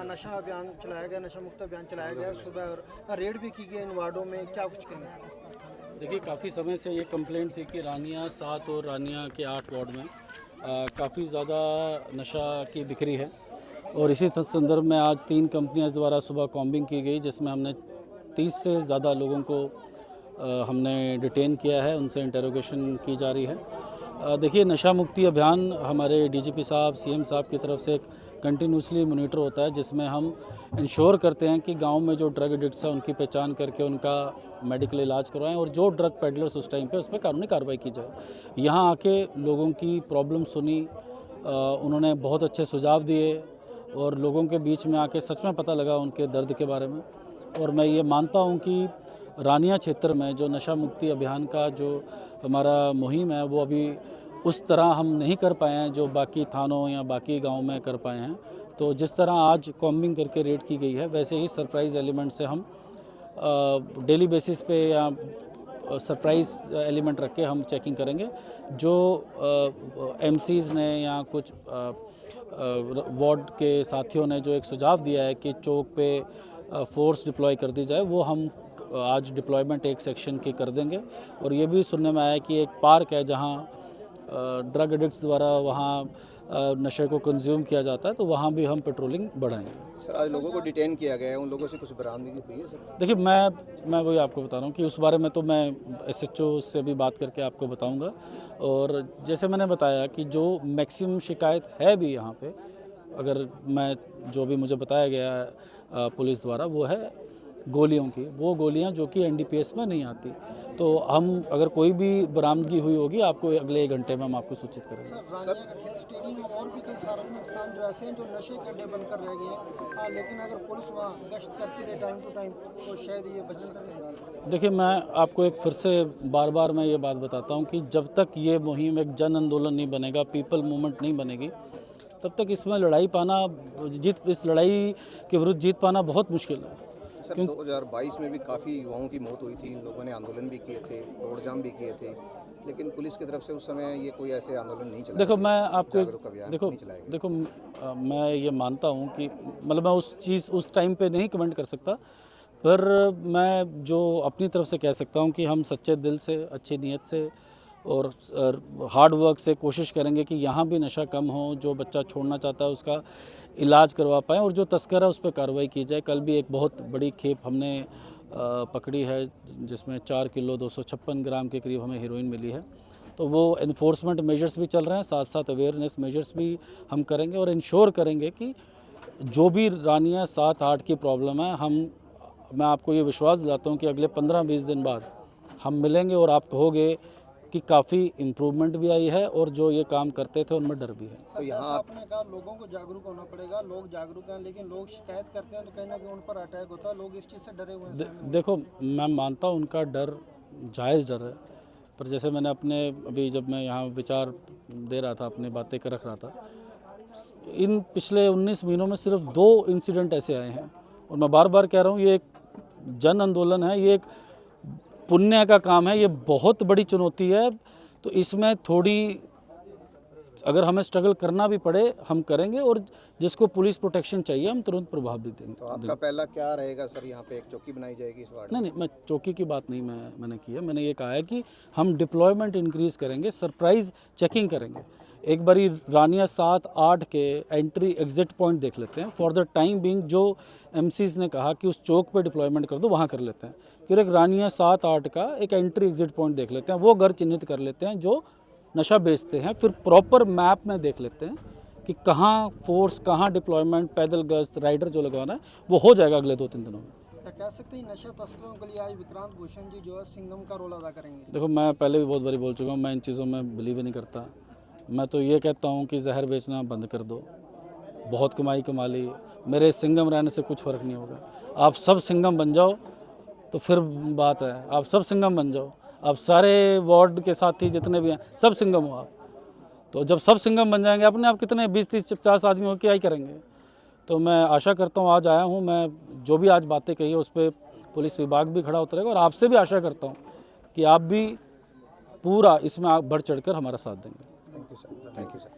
नशा अभियान चलाया गया, नशा मुक्त अभियान चलाया गया सुबह, और रेड भी की गई इन वार्डों में, क्या कुछ कहेंगे? देखिए, काफ़ी समय से ये कंप्लेंट थी कि रानिया 7 और रानिया के 8 वार्ड में काफ़ी ज़्यादा नशा की बिक्री है। और इसी संदर्भ में आज 3 कंपनियों द्वारा सुबह कॉम्बिंग की गई, जिसमें हमने 30 से ज़्यादा लोगों को हमने डिटेन किया है, उनसे इंटरोगेशन की जा रही है। देखिए, नशा मुक्ति अभियान हमारे डीजीपी साहब, सीएम साहब की तरफ से एक कंटिन्यूसली मॉनिटर होता है, जिसमें हम इंश्योर करते हैं कि गांव में जो ड्रग एडिक्ट्स हैं उनकी पहचान करके उनका मेडिकल इलाज करवाएं, और जो ड्रग पेडलर्स उस टाइम पे उस पर कानूनी कार्रवाई की जाए। यहाँ आके लोगों की प्रॉब्लम सुनी, उन्होंने बहुत अच्छे सुझाव दिए, और लोगों के बीच में आके सच में पता लगा उनके दर्द के बारे में। और मैं ये मानता हूँ कि रानिया क्षेत्र में जो नशा मुक्ति अभियान का जो हमारा मुहिम है, वो अभी उस तरह हम नहीं कर पाए हैं जो बाकी थानों या बाकी गांव में कर पाए हैं। तो जिस तरह आज कॉम्बिंग करके रेड की गई है, वैसे ही सरप्राइज़ एलिमेंट से हम डेली बेसिस पे या सरप्राइज़ एलिमेंट रख के हम चेकिंग करेंगे। जो एमसीज़ ने या कुछ वार्ड के साथियों ने जो एक सुझाव दिया है कि चौक पे फोर्स डिप्लॉय कर दी जाए, वो हम आज डिप्लॉयमेंट एक सेक्शन की कर देंगे। और ये भी सुनने में आया कि एक पार्क है जहाँ ड्रग एडिक्ट्स द्वारा वहाँ नशे को कंज्यूम किया जाता है, तो वहाँ भी हम पेट्रोलिंग बढ़ाएंगे। सर, आज लोगों को डिटेन किया गया है, उन लोगों से कुछ बरामदगी हुई है सर? देखिए, मैं वही आपको बता रहा हूँ कि उस बारे में तो मैं एसएचओ से भी बात करके आपको बताऊँगा। और जैसे मैंने बताया कि जो मैक्सिमम शिकायत है भी यहाँ पे, अगर मैं जो भी मुझे बताया गया है पुलिस द्वारा, वो है गोलियों की, वो गोलियां जो कि एनडीपीएस में नहीं आती। तो हम अगर कोई भी बरामदगी हुई होगी, आपको अगले 1 घंटे में हम आपको सूचित करेंगे। सर, रानिया का खेल स्टेडियम और भी कई सार्वजनिक स्थान जो ऐसे हैं जो नशे के अड्डे बनकर रह गए हैं, लेकिन अगर पुलिस वहाँ गश्त करती रहे टाइम टू टाइम, तो शायद ये बच सकते हैं। देखिए, मैं आपको एक फिर से बार बार मैं ये बात बताता हूँ कि जब तक ये मुहिम एक जन आंदोलन नहीं बनेगा, पीपल मूवमेंट नहीं बनेगी, तब तक इसमें लड़ाई पाना, इस लड़ाई के विरुद्ध जीत पाना बहुत मुश्किल है। सर, 2022 में भी काफ़ी युवाओं की मौत हुई थी, इन लोगों ने आंदोलन भी किए थे, रोड जाम भी किए थे, लेकिन पुलिस की तरफ से उस समय ये कोई ऐसे आंदोलन नहीं चला। देखो, मैं आपको देखो मैं ये मानता हूँ कि मतलब मैं उस टाइम पे नहीं कमेंट कर सकता, पर मैं जो अपनी तरफ से कह सकता हूँ कि हम सच्चे दिल से, अच्छी नीयत से और हार्ड वर्क से कोशिश करेंगे कि यहाँ भी नशा कम हो, जो बच्चा छोड़ना चाहता है उसका इलाज करवा पाएँ, और जो तस्कर है उस पर कार्रवाई की जाए। कल भी एक बहुत बड़ी खेप हमने पकड़ी है, जिसमें 4 किलो 256 ग्राम के करीब हमें हीरोइन मिली है। तो वो इन्फोर्समेंट मेजर्स भी चल रहे हैं, साथ साथ अवेयरनेस मेजर्स भी हम करेंगे, और इंश्योर करेंगे कि जो भी रानिया 7-8 की प्रॉब्लम है, मैं आपको ये विश्वास दिलाता हूँ कि अगले 15-20 दिन बाद हम मिलेंगे और आप कहोगे कि काफ़ी इम्प्रूवमेंट भी आई है, और जो ये काम करते थे उनमें डर भी है। तो यहाँ आपने कहा लोगों को जागरूक होना पड़ेगा, लोग जागरूक हैं, लेकिन लोग शिकायत करते हैं तो कहीं ना कहीं उन पर अटैक होता है, लोग इस चीज़ से डरे हुए हैं। देखो, मैं मानता हूँ उनका डर जायज़ डर है, पर जैसे मैंने अपने अभी जब मैं यहाँ विचार दे रहा था, अपनी बातें कर रख रहा था, इन पिछले 19 महीनों में सिर्फ 2 इंसिडेंट ऐसे आए हैं। और मैं बार बार कह रहा हूँ, ये एक जन आंदोलन है, ये एक पुण्य का काम है, ये बहुत बड़ी चुनौती है। तो इसमें थोड़ी अगर हमें स्ट्रगल करना भी पड़े, हम करेंगे, और जिसको पुलिस प्रोटेक्शन चाहिए हम तुरंत प्रभाव भी देंगे। तो आपका पहला क्या रहेगा सर? यहाँ पे एक चौकी बनाई जाएगी इस वार्ड में? नहीं, मैं चौकी की बात नहीं मैंने की है। मैंने ये कहा है कि हम डिप्लॉयमेंट इंक्रीज़ करेंगे, सरप्राइज चेकिंग करेंगे। एक बारी रानिया 7-8 के एंट्री एग्जिट पॉइंट देख लेते हैं। फॉर द टाइम बिंग जो एमसीज़ ने कहा कि उस चौक पे डिप्लॉयमेंट कर दो, वहाँ कर लेते हैं। फिर एक रानिया 7-8 का एक एंट्री एग्जिट पॉइंट देख लेते हैं, वो घर चिन्हित कर लेते हैं जो नशा बेचते हैं। फिर प्रॉपर मैप में देख लेते हैं कि कहाँ फोर्स, कहाँ डिप्लॉयमेंट, पैदल गश्त, राइडर जो लगवाना है, वो हो जाएगा अगले 2-3 दिनों में। कह सकते हैं नशा तस्करों के लिए आज विक्रांत भूषण जी जो है सिंघम का रोल अदा करेंगे। देखो, मैं पहले भी बहुत बारी बोल चुका हूँ, मैं इन चीज़ों में बिलीव ही नहीं करता। मैं तो ये कहता हूँ कि जहर बेचना बंद कर दो, बहुत कमाई कमा ली, मेरे सिंघम रहने से कुछ फ़र्क नहीं होगा। आप सब सिंघम बन जाओ तो फिर बात है, आप सब सिंघम बन जाओ, आप सारे वार्ड के साथी जितने भी हैं सब सिंघम हो आप। तो जब सब सिंघम बन जाएंगे, अपने आप कितने 20-30-50 आदमी हो क्या ही करेंगे। तो मैं आशा करता हूँ, आज आया हूँ मैं, जो भी आज बातें कही है उस पर पुलिस विभाग भी खड़ा उतरेगा, और आपसे भी आशा करता हूँ कि आप भी पूरा इसमें बढ़ चढ़कर हमारा साथ देंगे। Thank you sir. Thank you sir.